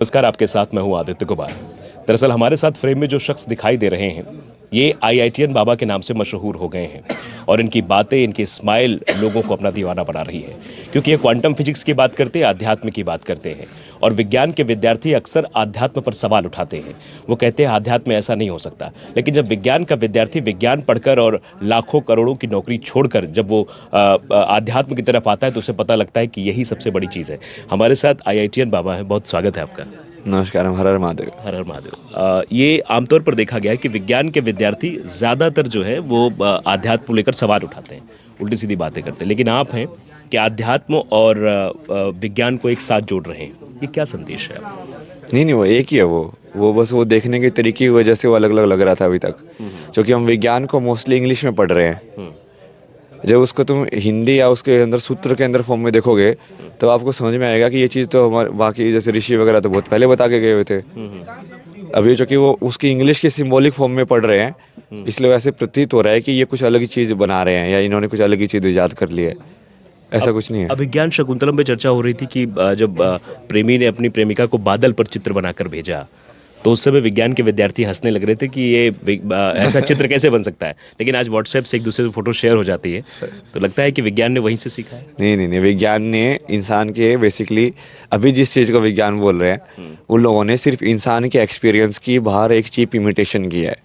नमस्कार, आपके साथ मैं हूं आदित्य कुमार। दरअसल हमारे साथ फ्रेम में जो शख्स दिखाई दे रहे हैं ये आईआईटीएन बाबा के नाम से मशहूर हो गए हैं और इनकी बातें, इनकी स्माइल लोगों को अपना दीवाना बना रही है, क्योंकि ये क्वांटम फिजिक्स की बात करते हैं, अध्यात्म की बात करते हैं। और विज्ञान के विद्यार्थी अक्सर अध्यात्म पर सवाल उठाते हैं। वो कहते हैं अध्यात्म में ऐसा नहीं हो सकता, लेकिन जब विज्ञान का विद्यार्थी विज्ञान पढ़कर और लाखों करोड़ों की नौकरी छोड़कर जब वो अध्यात्म की तरफ आता है तो उसे पता लगता है कि यही सबसे बड़ी चीज़ है। हमारे साथ आईआईटीएन बाबा है, बहुत स्वागत है आपका। नमस्कार, हर हर महादेव। हर हर महादेव। ये आमतौर पर देखा गया है कि विज्ञान के विद्यार्थी ज़्यादातर जो है वो आध्यात्म को लेकर सवाल उठाते हैं, उल्टी सीधी बातें करते हैं, लेकिन आप हैं कि आध्यात्म और विज्ञान को एक साथ जोड़ रहे हैं। ये क्या संदेश है आपका? नहीं, वो एक ही है। वो बस वो देखने के तरीके की वजह से वो अलग अलग लग रहा था अभी तक, क्योंकि हम विज्ञान को मोस्टली इंग्लिश में पढ़ रहे हैं। जब उसको तुम हिंदी या उसके अंदर सूत्र के अंदर फॉर्म में देखोगे तो आपको समझ में आएगा कि ये चीज़ तो हमारे बाकी जैसे ऋषि वगैरह तो बहुत पहले बता के गए हुए थे। अभी चूँकि वो उसकी इंग्लिश की सिंबॉलिक फॉर्म में पढ़ रहे हैं, इसलिए वैसे प्रतीत हो रहा है कि ये कुछ अलग ही चीज़ बना रहे हैं या इन्होंने कुछ अलग ही चीज़ ईजाद कर ली है। ऐसा कुछ नहीं है। अभिज्ञान शकुंतलम में चर्चा हो रही थी कि जब प्रेमी ने अपनी प्रेमिका को बादल पर चित्र बनाकर भेजा तो उस समय विज्ञान के विद्यार्थी हंसने लग रहे थे कि ये ऐसा चित्र कैसे बन सकता है, लेकिन आज व्हाट्सएप से एक दूसरे से फोटो शेयर हो जाती है, तो लगता है कि विज्ञान ने वहीं से सीखा है। नहीं, विज्ञान ने इंसान के बेसिकली अभी जिस चीज़ को विज्ञान बोल रहे हैं उन लोगों ने सिर्फ इंसान के एक्सपीरियंस की बाहर एक चीप इमिटेशन की है।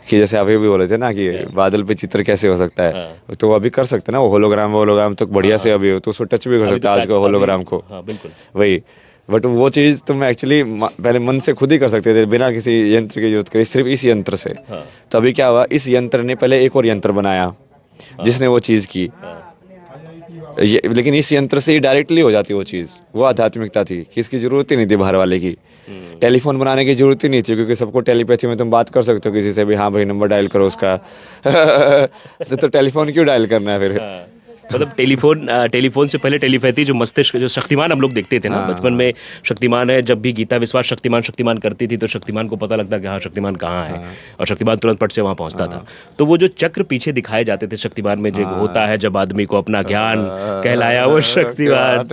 कि जैसे आप ये भी बोले थे ना कि बादल पे चित्र कैसे हो सकता है, तो वो अभी कर सकते हैं ना। वो होलोग्राम तो बढ़िया से अभी तो उसको टच भी कर सकते हैं आज का होलोग्राम को। बिल्कुल वही, बट वो चीज़ तुम एक्चुअली पहले मन से खुद ही कर सकते थे बिना किसी यंत्र की जरूरत करे, सिर्फ इस यंत्र से। तो अभी क्या हुआ, इस यंत्र ने पहले एक और यंत्र बनाया जिसने वो चीज़ की। लेकिन इस यंत्र से ही डायरेक्टली हो जाती वो चीज़। वो आध्यात्मिकता थी कि इसकी ज़रूरत ही नहीं थी बाहर वाले की। टेलीफोन बनाने की ज़रूरत ही नहीं थी, क्योंकि सबको टेलीपैथी में तुम बात कर सकते हो किसी से भी, हाँ भाई नंबर डायल करो उसका। तो टेलीफोन क्यों डायल करना है फिर? मतलब टेलीफोन से पहले टेलीपैथी, जो मस्तिष्क, जो शक्तिमान हम लोग देखते थे ना बचपन में। शक्तिमान है, जब भी गीता विश्वास शक्तिमान करती थी तो शक्तिमान को पता लगता कि हाँ शक्तिमान कहाँ है, और शक्तिमान तुरंत पट से वहाँ पहुँचता था। तो वो जो चक्र पीछे दिखाए जाते थे शक्तिमान में, जो होता है जब आदमी को अपना ज्ञान कहलाया वो शक्तिमान,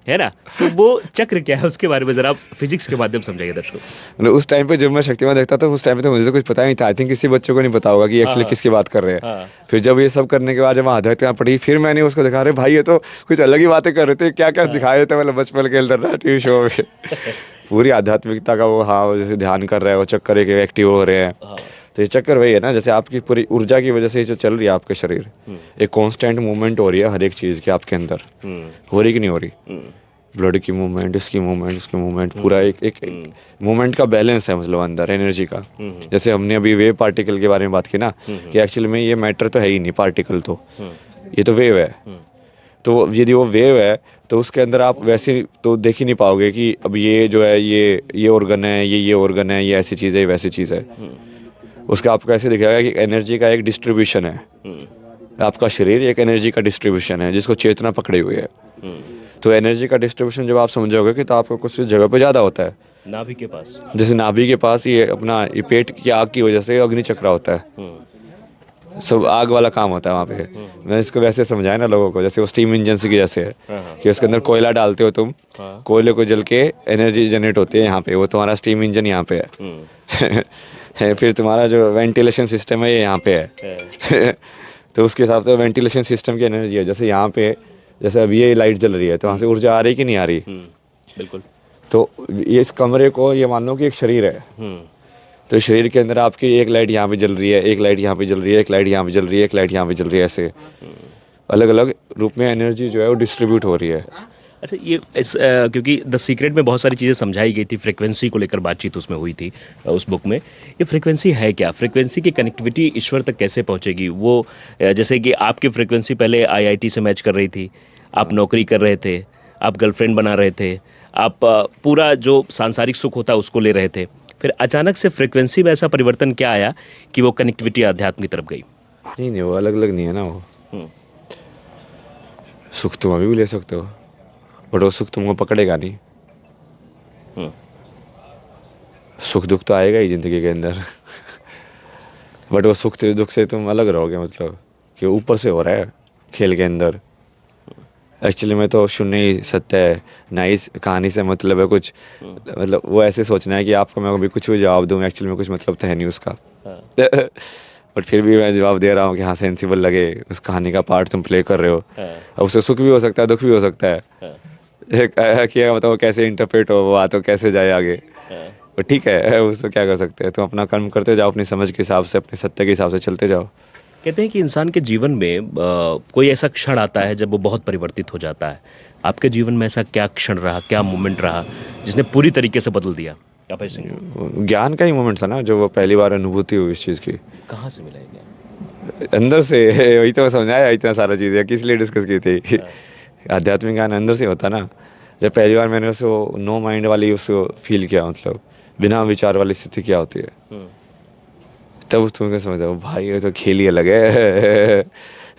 है ना, तो वो चक्र क्या है उसके बारे में जरा फिजिक्स के माध्यम से समझाइए दर्शकों। मतलब उस टाइम पे जब मैं शक्तिमान देखता था उस टाइम पे तो मुझे तो कुछ पता नहीं था। आई थिंक किसी बच्चों को नहीं पता होगा कि एक्चुअली किसकी बात कर रहे हैं। फिर जब ये सब करने के बाद जब आध्यात्मिकता पढ़ी, फिर मैंने उसको दिखा रहे भाई ये तो कुछ अलग ही बातें कर रहे थे, क्या क्या दिखा रहे थे मतलब बचपन के अंदर ना टीवी शो में। पूरी आध्यात्मिकता का वो, हाँ, वो जैसे ध्यान कर रहा है, वो चक्कर एक एक्टिव हो रहे हैं। तो ये चक्कर वही है ना, जैसे आपकी पूरी ऊर्जा की वजह से जो चल रही है आपके शरीर, एक कांस्टेंट मूवमेंट हो रही है हर एक चीज़ की आपके अंदर। हो रही कि नहीं हो रही? ब्लड की मूवमेंट, इसकी मूवमेंट, उसकी मूवमेंट, पूरा एक मूवमेंट का बैलेंस है मतलब अंदर एनर्जी का। जैसे हमने अभी वेव पार्टिकल के बारे में बात की ना, कि एक्चुअली में ये मैटर तो है ही नहीं, पार्टिकल तो ये तो वेव है। तो यदि वो वेव है तो उसके अंदर आप वैसे तो देख ही नहीं पाओगे कि अब ये जो है ये ऑर्गन है, ये ऑर्गन है, ये ऐसी चीज़ है, वैसी चीज़ है। उसका आपको ऐसे दिखेगा कि एनर्जी का एक डिस्ट्रीब्यूशन है। आपका शरीर एक एनर्जी का डिस्ट्रीब्यूशन है जिसको चेतना पकड़ी हुई है। तो एनर्जी का डिस्ट्रीब्यूशन जब आप समझोगे कि तो आपको कुछ जगह पे ज़्यादा होता है। नाभि के पास, जैसे नाभि के पास ये अपना ये पेट की आग की वजह से अग्नि चक्र होता है। सब आग वाला काम होता है वहाँ पे। मैं इसको वैसे समझाया ना लोगों को, जैसे वो स्टीम इंजन की जैसे है कि उसके अंदर कोयला डालते हो तुम, कोयले को जल के एनर्जी जनरेट होती है यहाँ पे, वो तुम्हारा स्टीम इंजन यहाँ पे है। फिर तुम्हारा जो वेंटिलेशन सिस्टम है ये यहाँ पे है। तो उसके हिसाब से वेंटिलेशन सिस्टम की एनर्जी है। जैसे यहाँ पे, जैसे अभी ये लाइट जल रही है तो वहाँ से ऊर्जा आ रही कि नहीं आ रही? बिल्कुल। तो ये इस कमरे को ये मान लो कि एक शरीर है। तो शरीर के अंदर आपकी एक लाइट यहाँ पे जल रही है, एक लाइट यहाँ पे जल रही है, एक लाइट यहाँ पे जल रही है, एक लाइट यहाँ पे जल रही है, ऐसे अलग अलग रूप में एनर्जी जो है वो डिस्ट्रीब्यूट हो रही है। अच्छा, ये क्योंकि द सीक्रेट में बहुत सारी चीज़ें समझाई गई थी, फ्रीक्वेंसी को लेकर बातचीत उसमें हुई थी, उस बुक में। ये फ्रीक्वेंसी है क्या? फ्रीक्वेंसी की कनेक्टिविटी ईश्वर तक कैसे पहुंचेगी? वो जैसे कि आपकी फ्रीक्वेंसी पहले आईआईटी से मैच कर रही थी, आप नौकरी कर रहे थे, आप गर्लफ्रेंड बना रहे थे, आप पूरा जो सांसारिक सुख होता है उसको ले रहे थे, फिर अचानक से फ्रीक्वेंसी में ऐसा परिवर्तन क्या आया कि वो कनेक्टिविटी आध्यात्म की तरफ गई? नहीं, वो अलग अलग नहीं है ना। वो सुख तुम अभी भी ले सकते हो, बट वो सुख तुमको पकड़ेगा नहीं। सुख दुख तो आएगा ही जिंदगी के अंदर। बट वो सुख दुख से तुम अलग रहोगे, मतलब कि ऊपर से हो रहा है खेल के अंदर। एक्चुअली में तो शून्य ही सत्य है, ना इस कहानी से मतलब है कुछ, मतलब वो ऐसे सोचना है कि आपको मैं अभी कुछ भी जवाब दूँ, एक्चुअली में कुछ मतलब तो है नहीं उसका। बट फिर भी मैं जवाब दे रहा हूँ कि हाँ सेंसिबल लगे, उस कहानी का पार्ट तुम प्ले कर रहे हो। अब उससे सुख भी हो सकता है, दुख भी हो सकता है। एक कि बताओ कैसे इंटरप्रेट हो वो बात, कैसे जाए आगे। तो ठीक है, उसको क्या कर सकते हैं, तुम अपना कर्म करते जाओ, अपनी समझ के हिसाब से, अपने सत्य के हिसाब से चलते जाओ। कहते हैं कि इंसान के जीवन में कोई ऐसा क्षण आता है जब वो बहुत परिवर्तित हो जाता है। आपके जीवन में ऐसा क्या क्षण रहा, क्या मोमेंट रहा जिसने पूरी तरीके से बदल दिया अभय सिंह को? ज्ञान का ही मोमेंट था ना, जो वो पहली बार अनुभूति हुई इस चीज़ की। कहाँ से मिला ये ज्ञान? अंदर से। वही तो समझाया इतना सारा चीज़ें किस लिए डिस्कस की थी। आध्यात्मिक ज्ञान अंदर से होता ना। जब पहली बार मैंने उसको नो माइंड वाली उसको फील किया, मतलब बिना विचार वाली स्थिति क्या होती है, तब तुमको समझ आओ भाई ये तो खेल ही अलग है।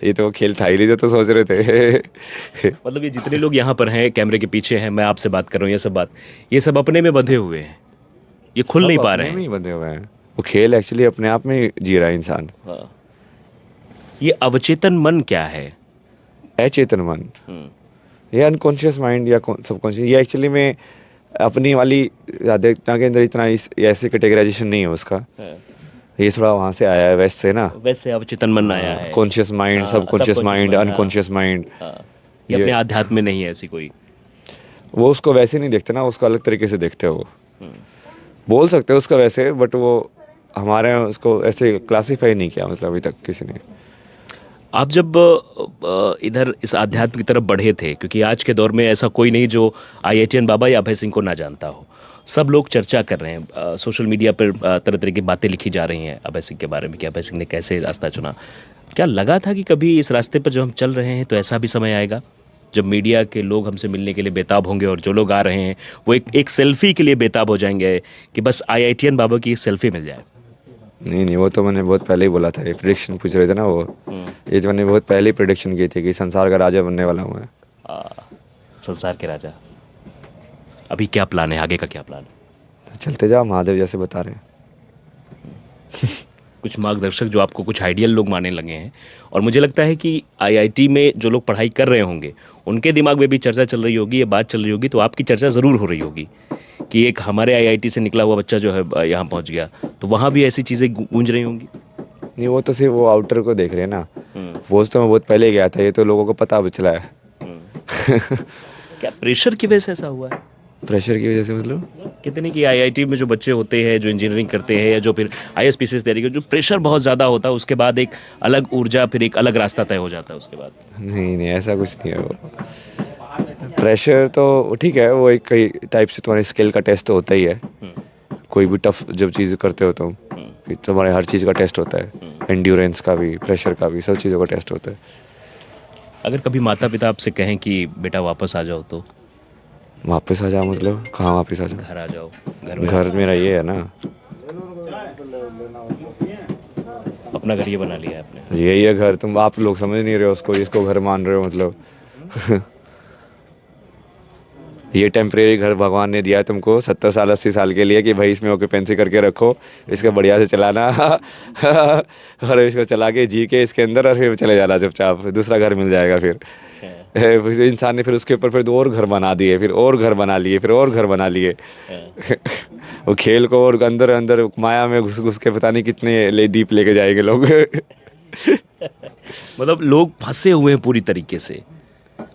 ये तो खेल था ही नहीं जो तो सोच रहे थे। मतलब ये जितने लोग यहाँ पर हैं, कैमरे के पीछे हैं, मैं आपसे बात कर रहा हूँ, ये सब अपने में बंधे हुए हैं, ये खुल नहीं पा रहे अपने में हैं। ही बंधे हुए हैं। वो खेल एक्चुअली अपने आप में ही जी रहा है इंसान। हाँ। ये अवचेतन मन क्या है? अचेतन मन, ये अनकॉन्शियस माइंड या सबकॉन्शियस, ये एक्चुअली में अपनी वाली आध्यात्मिकता के अंदर इतना ऐसे कैटेगराइजेशन नहीं है उसका। ये थोड़ा वहाँ से आया है, वेस्ट से ना। वैसे अवचेतन मन आया है। कॉन्शियस माइंड, हाँ, सबकॉन्शियस subconscious माइंड, mind, हाँ। Unconscious mind. ये अपने आध्यात्म में नहीं है ऐसी कोई। वो उसको वैसे नहीं देखते ना, उसको अलग तरीके से देखते हो। बोल सकते हो उसका वैसे, बट वो हमारे यहाँ उसको ऐसे क्लासीफाई नहीं किया, मतलब अभी तक किसी ने। आप जब इधर इस आध्यात्म की तरफ बढ़े थे, क्योंकि आज के दौर में ऐसा कोई नहीं जो आईआईटीएन बाबा या अभय सिंह को ना जानता हो, सब लोग चर्चा कर रहे हैं, सोशल मीडिया पर तरह तरह की बातें लिखी जा रही हैं अभय सिंह के बारे में कि अभय सिंह ने कैसे रास्ता चुना। क्या लगा था कि कभी इस रास्ते पर जब हम चल रहे हैं तो ऐसा भी समय आएगा जब मीडिया के लोग हमसे मिलने के लिए बेताब होंगे और जो लोग आ रहे हैं वो एक सेल्फी के लिए बेताब हो जाएंगे कि बस आईआईटीएन बाबा की एक सेल्फी मिल जाए? नहीं, वो तो मैंने बहुत पहले ही बोला था। ये प्रिडिक्शन पूछ रहे थे ना वो, ये जो मैंने बहुत पहले ही प्रिडिक्शन की थी कि संसार का राजा बनने वाला हूँ मैं। संसार के राजा। अभी क्या प्लान है, आगे का क्या प्लान है? चलते जाओ, महादेव जैसे बता रहे हैं। कुछ मार्गदर्शक जो आपको कुछ आइडियल लोग मानने लगे हैं, और मुझे लगता है कि आईआईटी में जो लोग पढ़ाई कर रहे होंगे उनके दिमाग में भी चर्चा चल रही होगी, ये बात चल रही होगी, तो आपकी चर्चा ज़रूर हो रही होगी कि एक हमारे आईआईटी से निकला हुआ बच्चा जो है यहाँ पहुँच गया, तो वहाँ भी ऐसी चीज़ें गूंज रही होंगी। नहीं, वो तो सिर्फ वो आउटर को देख रहे हैं ना। वो तो मैं बहुत पहले गया था, ये तो लोगों को पता भी चला है। क्या प्रेशर की वजह से ऐसा हुआ है? प्रेशर की वजह से मतलब? कहते नहीं कि आईआईटी में जो बच्चे होते हैं जो इंजीनियरिंग करते हैं या जो फिर आईएएस पीसीएस तैयारी करते हैं, जो प्रेशर बहुत ज़्यादा होता है, उसके बाद एक अलग ऊर्जा, फिर एक अलग रास्ता तय हो जाता है उसके बाद। नहीं, ऐसा कुछ नहीं है। वो प्रेशर तो ठीक है, वो एक कई टाइप से तुम्हारी स्किल का टेस्ट तो होता ही है। कोई भी टफ जब चीज़ करते हो तुम, फिर तुम्हारे हर चीज़ का टेस्ट होता है, एंड्योरेंस का भी, प्रेशर का भी, सब चीज़ों का टेस्ट होता है। अगर कभी माता पिता आपसे कहें कि बेटा वापस आ जाओ, तो वापस आ जाओ मतलब कहाँ वापस आ जाओ? घर आ जाओ, घर में घर मेरा ये है ना, अपना घर ये बना लिया है आपने। यही है घर। तुम आप लोग समझ नहीं रहे हो उसको, इसको घर मान रहे हो मतलब। ये टेम्परेरी घर भगवान ने दिया है तुमको 70 साल 80 साल के लिए कि भाई इसमें ऑक्यूपेंसी करके रखो, इसका बढ़िया से चलाना। और इसको चला के जी के इसके अंदर, और फिर चले जाना चुपचाप, दूसरा घर मिल जाएगा फिर। इंसान ने फिर उसके ऊपर फिर 2 और घर बना दिए, फिर और घर बना लिए, फिर और घर बना लिए। वो खेल को और अंदर अंदर माया में घुस घुस के पता नहीं कितने डीप लेके जाएंगे लोग। मतलब लोग फंसे हुए हैं पूरी तरीके से,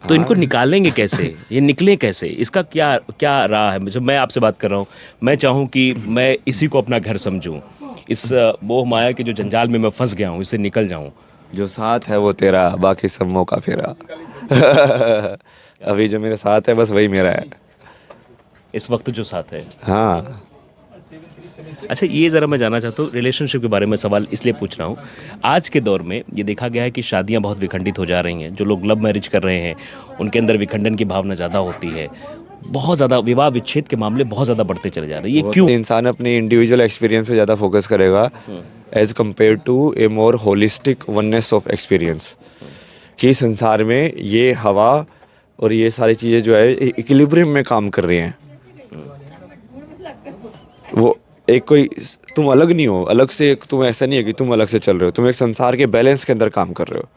तो इनको निकालेंगे कैसे, ये निकले कैसे, इसका क्या क्या राह है? जब मैं आपसे बात कर रहा हूँ, मैं चाहूँ कि मैं इसी को अपना घर समझूँ, इस मोह माया के जो जंजाल में मैं फंस गया हूँ इससे निकल जाऊँ। जो साथ है वो तेरा, बाकी सब मौका फेरा। अभी जो मेरे साथ है बस वही मेरा है इस वक्त जो साथ है। हाँ। अच्छा, ये ज़रा मैं जानना चाहता हूँ, रिलेशनशिप के बारे में सवाल इसलिए पूछ रहा हूँ। आज के दौर में ये देखा गया है कि शादियाँ बहुत विखंडित हो जा रही हैं। जो लोग लव मैरिज कर रहे हैं उनके अंदर विखंडन की भावना ज़्यादा होती है, बहुत ज़्यादा विवाह विच्छेद के मामले बहुत ज़्यादा बढ़ते चले जा रहे हैं। ये क्यों? इंसान अपनी इंडिविजुअल एक्सपीरियंस पे ज़्यादा फोकस करेगा as compare to a more holistic oneness of experience, कि संसार में ये हवा और ये सारी चीज़ें जो है इक्विलिब्रियम में काम कर रही हैं। वो एक कोई तुम अलग नहीं हो, अलग से तुम ऐसा नहीं है कि तुम अलग से चल रहे हो, तुम एक संसार के बैलेंस के अंदर काम कर रहे हो।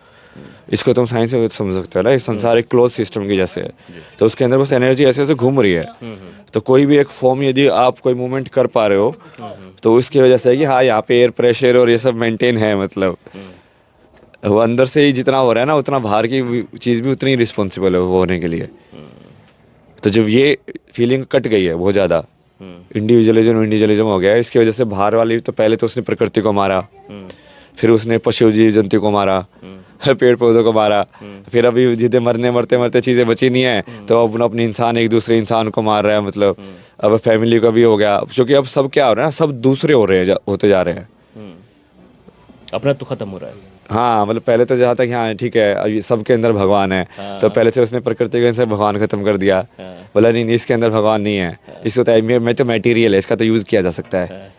इसको तुम साइंस में समझ सकते हो ना, इस संसार एक क्लोज सिस्टम की जैसे है, तो उसके अंदर बस एनर्जी ऐसे ऐसे घूम रही है। तो कोई भी एक फॉर्म यदि आप कोई मूवमेंट कर पा रहे हो तो उसकी वजह से है कि हाँ यहाँ पे एयर प्रेशर और ये सब मेंटेन है, मतलब वो अंदर से ही जितना हो रहा है ना उतना बाहर की चीज़ भी उतनी रिस्पॉन्सिबल है वो होने के लिए। तो जब ये फीलिंग कट गई है बहुत ज़्यादा, इंडिविजुअलिज्म हो गया है, इसकी वजह से बाहर वाली, तो पहले तो उसने प्रकृति को मारा, फिर उसने पशु जीव जंतु को मारा, पेड़ पौधों को मारा, फिर अभी जितने मरते मरते चीज़ें बची नहीं है तो अब अपने इंसान एक दूसरे इंसान को मार रहा है, मतलब अब फैमिली का भी हो गया, क्योंकि अब सब क्या हो रहा है ना, सब दूसरे हो रहे हैं, होते जा रहे हैं, अपना तो खत्म हो रहा है। हाँ मतलब पहले तो जहाँ तक हाँ ठीक है अभी सबके अंदर भगवान है, तो पहले से उसने प्रकृति के अंदर भगवान खत्म कर दिया, बोला नहीं इसके अंदर भगवान नहीं है, इसको तो मैं तो मटेरियल है, इसका तो यूज़ किया जा सकता है,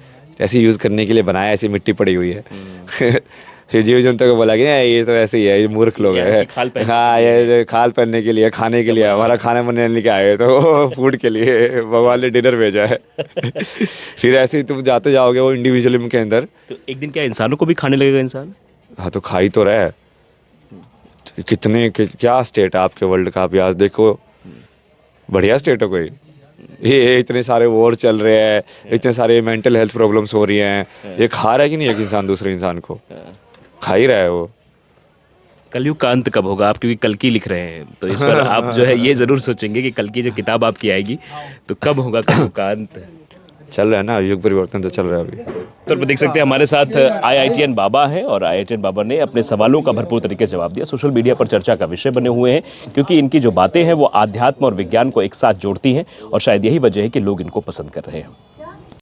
ऐसे यूज़ करने के लिए बनाया, ऐसी मिट्टी पड़ी हुई है। फिर जीव जंतु को बोला कि ये तो ऐसे ही है, ये मूर्ख लोग है, हाँ ये खाल पहनने के लिए, खाने के लिए, हमारा खाना बनाने के आए तो फूड के लिए भगवान ने डिनर भेजा है। फिर ऐसे ही तुम जाते जाओगे वो इंडिविजुअलिज्म के अंदर, तो एक दिन क्या इंसानों को भी खाने लगेगा इंसान? हाँ तो खा ही तो रहा है, क्या स्टेट है आपके वर्ल्ड का, आप आज देखो बढ़िया स्टेट है कोई, ये इतने सारे वॉर चल रहे हैं, इतने सारे मेंटल हेल्थ प्रॉब्लम्स हो रही हैं, ये खा रहा है कि नहीं एक इंसान दूसरे इंसान को, खा ही रहा है वो। कलयुग का अंत कब होगा आप, क्योंकि कल्कि लिख रहे हैं तो इस पर आप जो है ये ज़रूर सोचेंगे कि कल की जो किताब आपकी आएगी तो कब होगा कलयुग का अंत? चल रहा है ना, युग परिवर्तन तो चल रहा है अभी। तो आप देख सकते हैं हमारे साथ IITN बाबा हैं और IITN बाबा ने अपने सवालों का भरपूर तरीके से जवाब दिया, सोशल मीडिया पर चर्चा का विषय बने हुए हैं क्योंकि इनकी जो बातें हैं वो आध्यात्म और विज्ञान को एक साथ जोड़ती हैं और शायद यही वजह है कि लोग इनको पसंद कर रहे हैं।